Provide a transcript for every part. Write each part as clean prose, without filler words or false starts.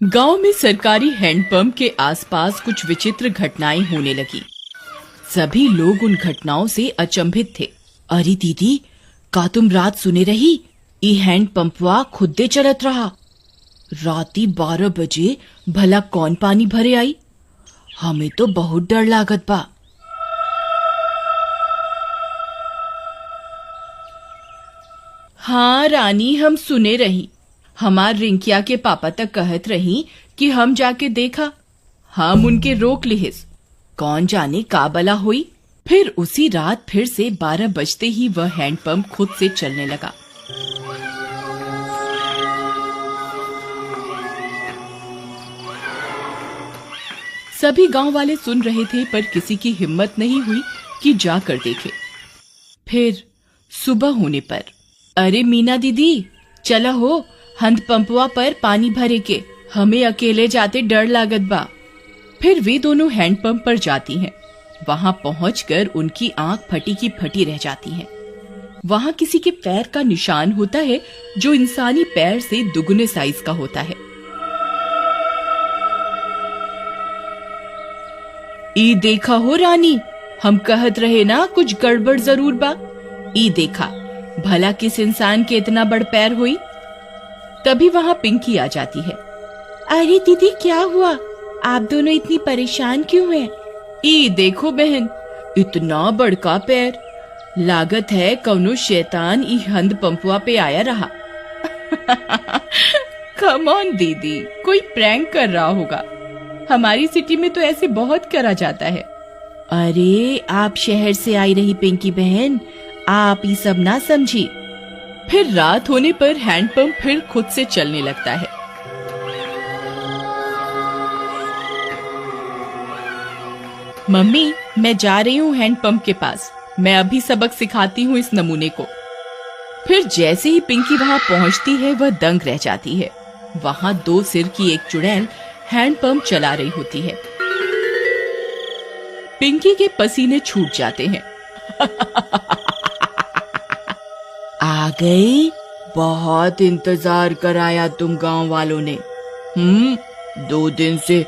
गांव में सरकारी हैंडपंप के आसपास कुछ विचित्र घटनाएं होने लगी। सभी लोग उन घटनाओं से अचंभित थे। अरे दीदी, का तुम रात सुने रही? ई हैंडपंपवा खुदे चलत रहा। राती 12 बजे भला कौन पानी भरे आई? हमें तो बहुत डर लागत बा। हाँ रानी, हम सुने रही। हमार रिंकिया के पापा तक कहत रही कि हम जाके देखा। हम उनके रोक लिहिस। कौन जाने का बला हुई। फिर उसी रात फिर से 12 बजते ही वह हैंडपंप खुद से चलने लगा। सभी गांव वाले सुन रहे थे, पर किसी की हिम्मत नहीं हुई कि जाकर देखे। फिर सुबह होने पर, अरे मीना दीदी, चला हो, हैंडपंपवा पर पानी भरे के। हमें अकेले जाते डर लागत बा। फिर वे दोनों हैंडपंप पर जाती हैं। वहां पहुंचकर उनकी आंख फटी की फटी रह जाती है। वहां किसी के पैर का निशान होता है जो इंसानी पैर से दुगने साइज का होता है। ई देखा हो रानी, हम कहत रहे ना कुछ गड़बड़ जरूर बा। ई देखा, भला किस इंसान के इतना बड़ पैर हुई। तभी वहां पिंकी आ जाती है। अरे दीदी, क्या हुआ? आप दोनों इतनी परेशान क्यों हैं? ई देखो बहन, इतना बड़का पैर। लागत है कौनो शैतान ई हैंडपंपवा पे आया रहा। कम ऑन दीदी, कोई प्रैंक कर रहा होगा। हमारी सिटी में तो ऐसे बहुत करा जाता है। अरे आप शहर से आई रही पिंकी बहन, आप ये सब ना समझी। फिर रात होने पर हैंडपंप फिर खुद से चलने लगता है। मम्मी, मैं जा रही हूँ हैंडपंप के पास। मैं अभी सबक सिखाती हूँ इस नमूने को। फिर जैसे ही पिंकी वहां पहुंचती है, वह दंग रह जाती है। वहां 2 सिर की एक चुड़ैल हैंडपंप चला रही होती है। पिंकी के पसीने छूट जाते हैं। आ गई? बहुत इंतजार कराया तुम गांव वालों ने। 2 दिन से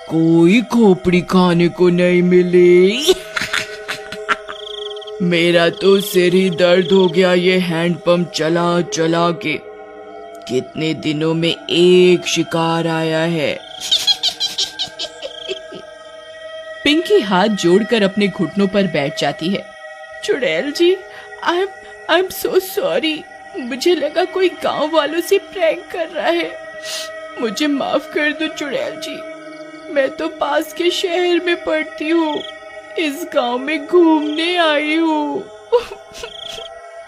कोई खोपड़ी खाने को नहीं मिली। मेरा तो सिर ही दर्द हो गया ये हैंडपंप चला चला के। कितने दिनों में एक शिकार आया है। पिंकी हाथ जोड़कर अपने घुटनों पर बैठ जाती है। चुड़ैल जी, आई एम सो सॉरी। मुझे लगा कोई गांव वालों से प्रैंक कर रहा है। मुझे माफ कर दो चुड़ैल जी। मैं तो पास के शहर में पढ़ती हूँ। इस गांव में घूमने आई हूँ।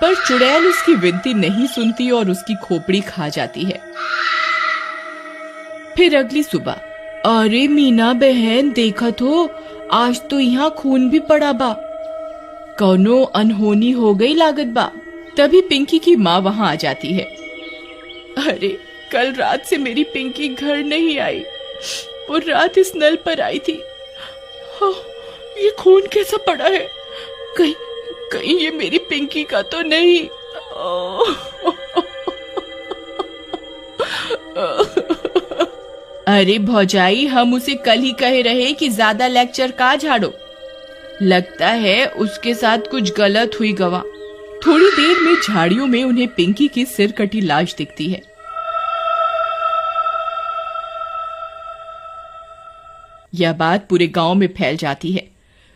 पर चुड़ैल उसकी विनती नहीं सुनती और उसकी खोपड़ी खा जाती है। फिर अगली सुबह, अरे मीना बहन, देखत हो, आज तो यहाँ खून भी पड़ा बा। कौनो अनहोनी हो गई लागत बा। तभी पिंकी की माँ वहां आ जाती है। अरे कल रात से मेरी पिंकी घर नहीं आई। वो रात इस नल पर आई थी। ये खून कैसा पड़ा है? कहीं ये मेरी पिंकी का तो नहीं? अरे भौजाई, हम उसे कल ही कहे रहे कि ज्यादा लेक्चर का झाड़ो। लगता है उसके साथ कुछ गलत हुई गवा। थोड़ी देर में झाड़ियों में उन्हें पिंकी की सिर कटी लाश दिखती है। यह बात पूरे गांव में फैल जाती है।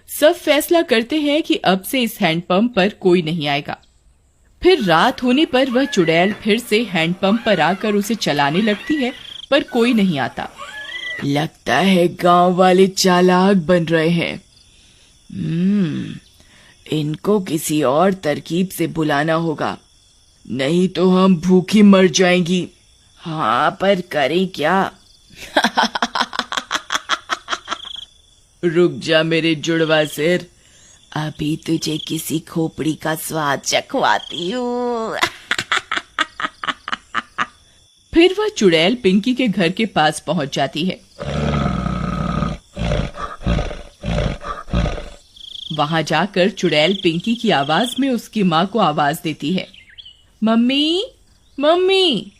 सब फैसला करते हैं कि अब से इस हैंडपंप पर कोई नहीं आएगा। फिर रात होने पर वह चुड़ैल फिर से हैंडपंप पर आकर उसे चलाने लगती है, पर कोई नहीं आता। लगता है गांव वाले चालाक बन रहे हैं। इनको किसी और तरकीब से बुलाना होगा, नहीं तो हम भूखी मर जाएंगी। हाँ, पर करें क्या? रुक जा मेरे जुड़वा सिर, अभी तुझे किसी खोपड़ी का स्वाद चखवाती हूँ। फिर वह चुड़ैल पिंकी के घर के पास पहुंच जाती है। वहां जाकर चुड़ैल पिंकी की आवाज में उसकी माँ को आवाज देती है। मम्मी, मम्मी,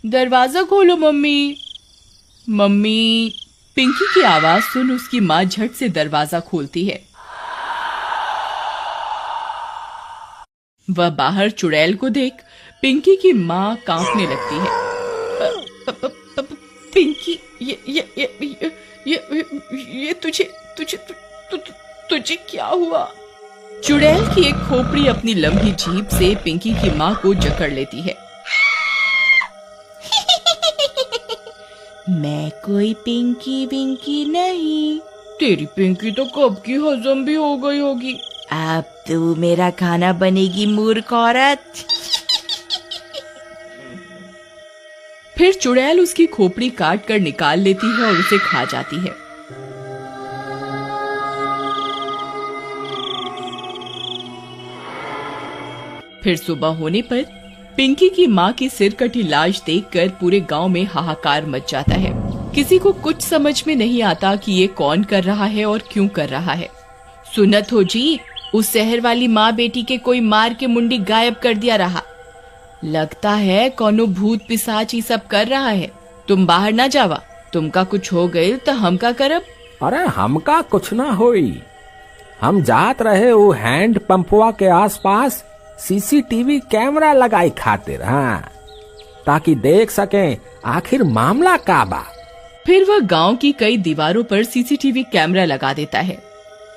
दरवाजा खोलो मम्मी। मम्मी। पिंकी की आवाज सुन उसकी माँ झट से दरवाजा खोलती है। वह बाहर चुड़ैल को देख पिंकी की माँ कांपने लगती है। पिंकी, ये तुझे क्या हुआ? चुड़ैल की एक खोपड़ी अपनी लंबी जीभ से पिंकी की माँ को जकड़ लेती है। मैं कोई पिंकी विंकी नहीं। तेरी पिंकी तो कब की हजम भी हो गई होगी। अब तू मेरा खाना बनेगी मूर्ख औरत। फिर चुड़ैल उसकी खोपड़ी काट कर निकाल लेती है और उसे खा जाती है। फिर सुबह होने पर पिंकी की माँ की सिर कटी लाश देखकर पूरे गांव में हाहाकार मच जाता है। किसी को कुछ समझ में नहीं आता कि ये कौन कर रहा है और क्यों कर रहा है। सुनत हो जी, उस शहर वाली माँ बेटी के कोई मार के मुंडी गायब कर दिया रहा। लगता है कोनो भूत पिशाच ही सब कर रहा है। तुम बाहर ना जावा, तुमका कुछ हो गई तो हम का करब? अरे हमका कुछ ना होई। हम जात रहे वो हैंड पंपवा के आसपास सीसीटीवी कैमरा लगाई खातिर, हाँ, ताकि देख सकें आखिर मामला का बा। फिर वह गांव की कई दीवारों पर सीसीटीवी कैमरा लगा देता है।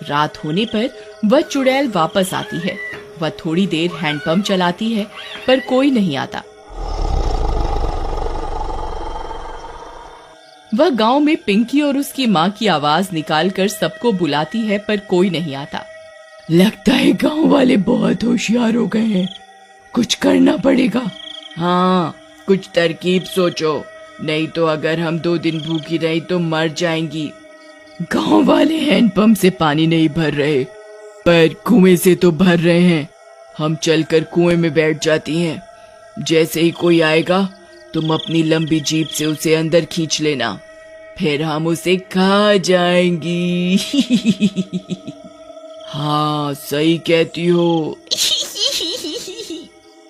रात होने पर वह चुड़ैल वापस आती है। वह थोड़ी देर हैंडपंप चलाती है पर कोई नहीं आता। वह गांव में पिंकी और उसकी माँ की आवाज निकालकर सबको बुलाती है पर कोई नहीं आता। लगता है गांव वाले बहुत होशियार हो गए हैं, कुछ करना पड़ेगा। हाँ, कुछ तरकीब सोचो, नहीं तो अगर हम 2 दिन भूखी रही तो मर जाएंगी। गांव वाले हैंडपंप से पानी नहीं भर रहे पर कुएं से तो भर रहे हैं। हम चलकर कुएं में बैठ जाती हैं। जैसे ही कोई आएगा तुम अपनी लंबी जीभ से उसे अंदर खींच लेना, फिर हम उसे खा जाएंगी। हाँ, सही कहती हो।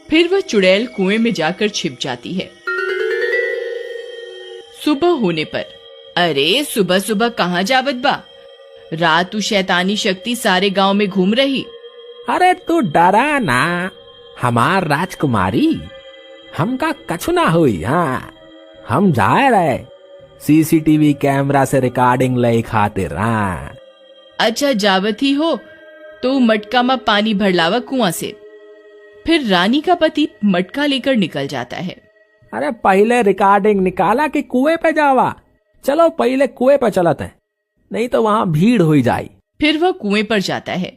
फिर वह चुड़ैल कुएं में जाकर छिप जाती है। सुबह होने पर, अरे सुबह सुबह कहाँ जावत बा? रात शैतानी शक्ति सारे गांव में घूम रही। अरे तू डरा ना, हमार राजकुमारी, हमका कछु ना हुई। हाँ, हम जाए रहे सीसीटीवी कैमरा से रिकॉर्डिंग ले खातिर। हाँ, अच्छा जावत ही हो तो मटका में पानी भर लावा कुआं से। फिर रानी का पति मटका लेकर निकल जाता है। अरे पहले रिकॉर्डिंग निकाला कि कुएं पे जावा? चलो पहले कुएं पे चलते हैं, नहीं तो वहाँ भीड़ हो जाए। फिर वह कुएं पर जाता है।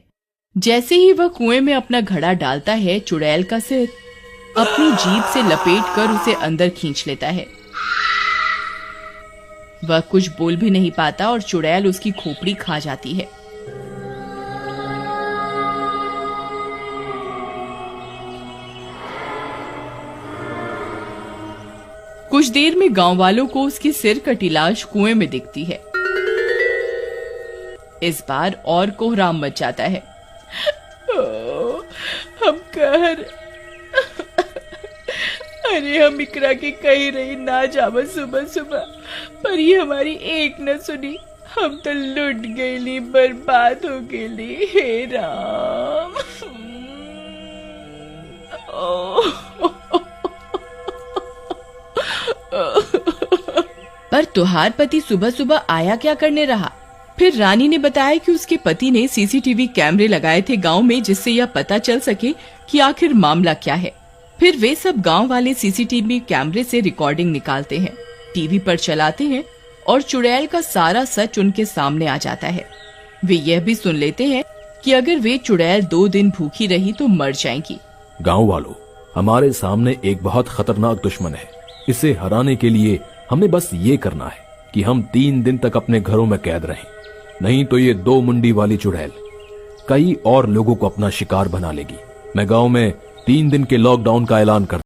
जैसे ही वह कुएं में अपना घड़ा डालता है, चुड़ैल का सिर अपनी जीभ से लपेटकर उसे अंदर खींच लेता है। वह कुछ बोल भी नहीं पाता और चुड़ैल उसकी खोपड़ी खा जाती है। कुछ देर में गांव वालों को उसकी सिर कटी लाश कुएं में दिखती है। इस बार और कोहराम मच जाता है। हम कहर, अरे हम इकरा के कही रही ना जावा सुबह सुबह, पर ये हमारी एक न सुनी। हम तो लुट गईली, बर्बाद हो गईली। हे राम। पर तुहार पति सुबह सुबह आया क्या करने रहा? फिर रानी ने बताया कि उसके पति ने सीसीटीवी कैमरे लगाए थे गांव में, जिससे यह पता चल सके कि आखिर मामला क्या है। फिर वे सब गांव वाले सीसीटीवी कैमरे से रिकॉर्डिंग निकालते हैं, टीवी पर चलाते हैं और चुड़ैल का सारा सच उनके सामने आ जाता है। वे यह भी सुन लेते हैं कि अगर वे चुड़ैल 2 दिन भूखी रही तो मर जाएंगी। गांव वालों, हमारे सामने एक बहुत खतरनाक दुश्मन है। इसे हराने के लिए हमें बस ये करना है कि हम 3 दिन तक अपने घरों में कैद रहें, नहीं तो ये 2 मुंडी वाली चुड़ैल कई और लोगों को अपना शिकार बना लेगी। मैं गांव में 3 दिन के लॉकडाउन का ऐलान करता